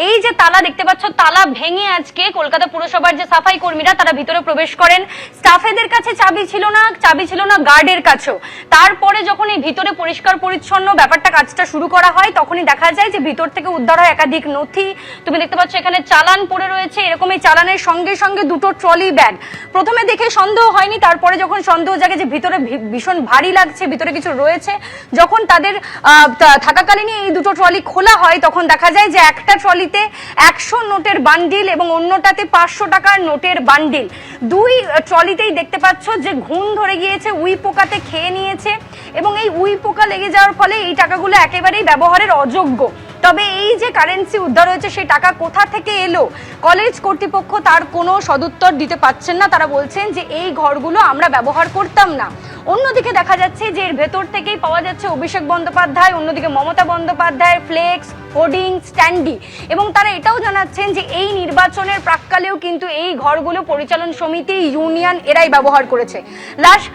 এই যে তালা দেখতে পাচ্ছ, তালা ভেঙে আজকে কলকাতা পুরসভার যে সাফাই কর্মীরা তারা ভিতরে প্রবেশ করেন। স্টাফেদের কাছে চাবি ছিল না গার্ডের কাছেও। তারপরে যখন এই ভিতরে পরিষ্কার পরিচ্ছন্ন ব্যাপারটা কাজটা শুরু করা হয়, তখনই দেখা যায় যে ভিতর থেকে উদ্ধার হয় একাধিক নথি। তুমি দেখতে পাচ্ছ এখানে চালান পড়ে রয়েছে, এরকম এই চালানের সঙ্গে সঙ্গে দুটো ট্রলি ব্যাগ। প্রথমে দেখে সন্দেহ হয়নি, তারপরে যখন সন্দেহ জাগে যে ভিতরে ভীষণ ভারী লাগছে, ভিতরে কিছু রয়েছে, যখন তাদের থাকাকালীনই এই দুটো ট্রলি খোলা হয়, তখন দেখা যায় যে একটা ট্রলিতে 100 নোটের বান্ডিল এবং অন্যটাতে 500 টাকার নোটের বান্ডিল। দুই ট্রলিতেই দেখতে পাচ্ছ যে ঘুণ ধরে গিয়েছে, উই পোকাতে খেয়ে নিয়েছে এবং এই উই পোকা লেগে যাওয়ার ফলে এই টাকাগুলো একেবারেই ব্যবহারের অযোগ্য। তবে এই যে কারেন্সি উদ্ধার হয়েছে, সেই টাকা কোথা থেকে এলো, কলেজ কর্তৃপক্ষ তার কোনো সদুত্তর দিতে পারছেন না। তারা বলছেন যে এই ঘরগুলো আমরা ব্যবহার করতাম না। অন্যদিকে দেখা যাচ্ছে যে এর ভেতর থেকেই পাওয়া যাচ্ছে অভিষেক বন্দ্যোপাধ্যায়, অন্যদিকে মমতা বন্দ্যোপাধ্যায়ের ফ্লেক্স, হোর্ডিং, স্ট্যান্ডি, এবং তারা এটাও জানাচ্ছেন যে এই নির্বাচনের প্রাক্কালেও কিন্তু এই ঘরগুলো পরিচালন সমিতি, ইউনিয়ন এরাই ব্যবহার করেছে। লাস্ট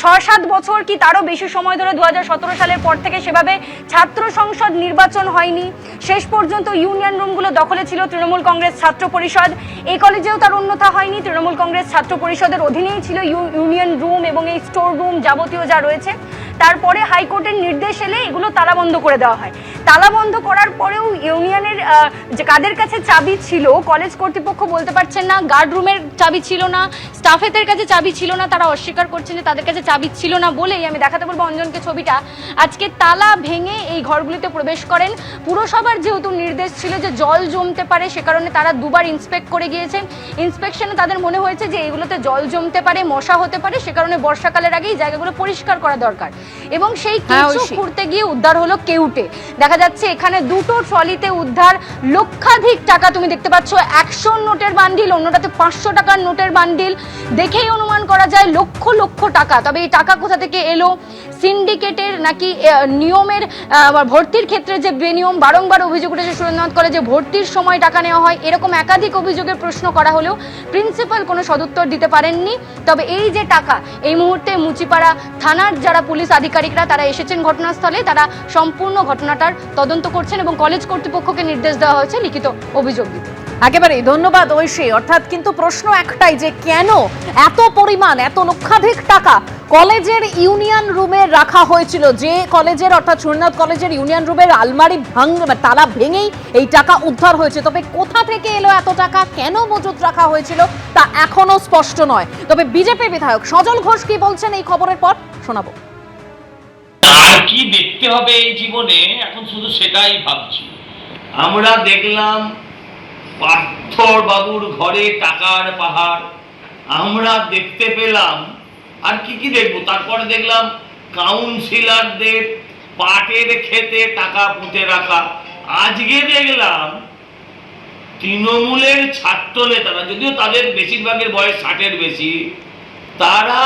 6-7 বছর কি তারও বেশি সময় ধরে 2017 সালের পর থেকে সেভাবে ছাত্র সংসদ নির্বাচন হয়নি। শেষ পর্যন্ত ইউনিয়ন রুমগুলো দখলে ছিল তৃণমূল কংগ্রেস ছাত্র পরিষদ। এই কলেজেও তার অন্যথা হয়নি, তৃণমূল কংগ্রেস ছাত্র পরিষদের অধীনেই ছিল ইউনিয়ন রুম এবং এই স্টোর রুম যাবতীয় যা রয়েছে। তারপরে হাইকোর্টের নির্দেশ এলে এগুলো তালাবন্ধ করে দেওয়া হয়। তালাবন্ধ করার পরেও ইউনিয়নের যে কাদের কাছে চাবি ছিল কলেজ কর্তৃপক্ষ বলতে পারছেন না, গার্ড রুমের চাবি ছিল না, স্টাফেদের কাছে চাবি ছিল না, তারা অস্বীকার করছেন যে তাদের কাছে চাবি ছিল না বলেই, আমি দেখাতে বলবো অঞ্জনকে ছবিটা, আজকে তালা ভেঙে এই ঘরগুলিতে প্রবেশ করেন। পুরসভার যেহেতু নির্দেশ ছিল যে জল জমতে পারে, সে কারণে তারা দুবার ইন্সপেক্ট করে গিয়েছেন। ইন্সপেকশনে তাদের মনে হয়েছে যে এগুলোতে জল জমতে পারে, মশা হতে পারে, সে কারণে বর্ষাকালের আগে এই জায়গাগুলো পরিষ্কার করা দরকার। এবং সেই কেঁচো খুঁড়তে গিয়ে উদ্ধার হলো কেউটে। দেখা যাচ্ছে এখানে দুটো ট্রলিতে উদ্ধার লক্ষাধিক টাকা। তুমি দেখতে পাচ্ছ 100 নোটের বান্ডিল, অন্যটাতে 500 টাকার নোটের বান্ডিল। দেখেই অনুমান করা যায় লক্ষ লক্ষ টাকা। তবে এই টাকা কোথা থেকে এলো, সিন্ডিকেটের নাকি নিয়মের ভর্তির ক্ষেত্রে যে বেনিয়ম বারংবার অভিযোগ উঠেছে সুরেন্দ্রনাথ কলেজে ভর্তির সময় টাকা নেওয়া হয়, এরকম একাধিক অভিযোগের প্রশ্ন করা হলেও প্রিন্সিপাল কোনো সদুত্তর দিতে পারেননি। তবে এই যে টাকা, এই মুহূর্তে মুচিপাড়া থানার যারা পুলিশ আধিকারিকরা তারা এসেছেন ঘটনাস্থলে, তারা সম্পূর্ণ ঘটনাটার তদন্ত করছেন এবং কলেজ কর্তৃপক্ষকে নির্দেশ দেওয়া হয়েছে লিখিত অভিযোগ দিতে। একেবারেই ধন্যবাদ ঐশী। অর্থাৎ কিন্তু প্রশ্ন একটাই যে কেন এত পরিমাণ, এত লক্ষাধিক টাকা কলেজের ইউনিয়ন রুমে রাখা হয়েছিল, যে কলেজের অর্থাৎ সুরেন্দ্রনাথ কলেজের ইউনিয়ন রুমের আলমারি তালা ভেঙেই এই টাকা উদ্ধার হয়েছে। তবে কোথা থেকে এলো এত টাকা, কেন মজুত রাখা হয়েছিল তা এখনো স্পষ্ট নয়। তবে বিজেপি বিধায়ক সজল ঘোষ কি বলছেন এই খবরের পর শোনাবো। আর কি দেখতে হবে এই জীবনে, এখন শুধু সেটাই ভাবছি। আমরা দেখলাম পার্থর বাবুর ঘরে টাকার পাহাড়, আমরা দেখতে পেলাম, আর কি কি দেখবো, তারপরে দেখলাম কাউন্সিলরদের পাটের খেতে টাকা পুঁতে রাখা। আজকে দেখলাম তৃণমূলের ছাত্র নেতারা, যদিও তাদের বেশিরভাগের বয়স 60-এর বেশি, তারা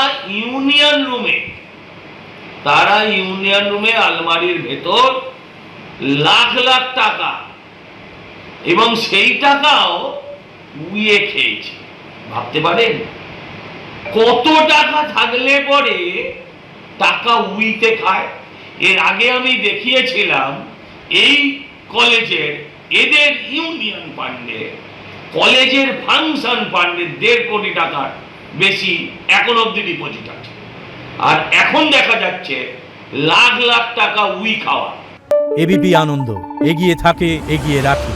ইউনিয়ন রুমে আলমারির ভেতর লাখ লাখ টাকা, এবং সেই টাকাও উইয়ে খেয়েছে। ভাবতে পারেন কত টাকা থাকলে পরে টাকা উইতে খায়। এর আগে আমি দেখিয়েছিলাম এই কলেজের, এদের ইউনিয়ন ফান্ডে, কলেজের ফাংশন ফান্ডে 1.5 কোটি টাকার বেশি এখন অব্দি ডিপোজিট আছে, আর এখন দেখা যাচ্ছে লাখ লাখ টাকা উই খাওয়া। এবিপি আনন্দ, এগিয়ে থাকে, এগিয়ে রাখে।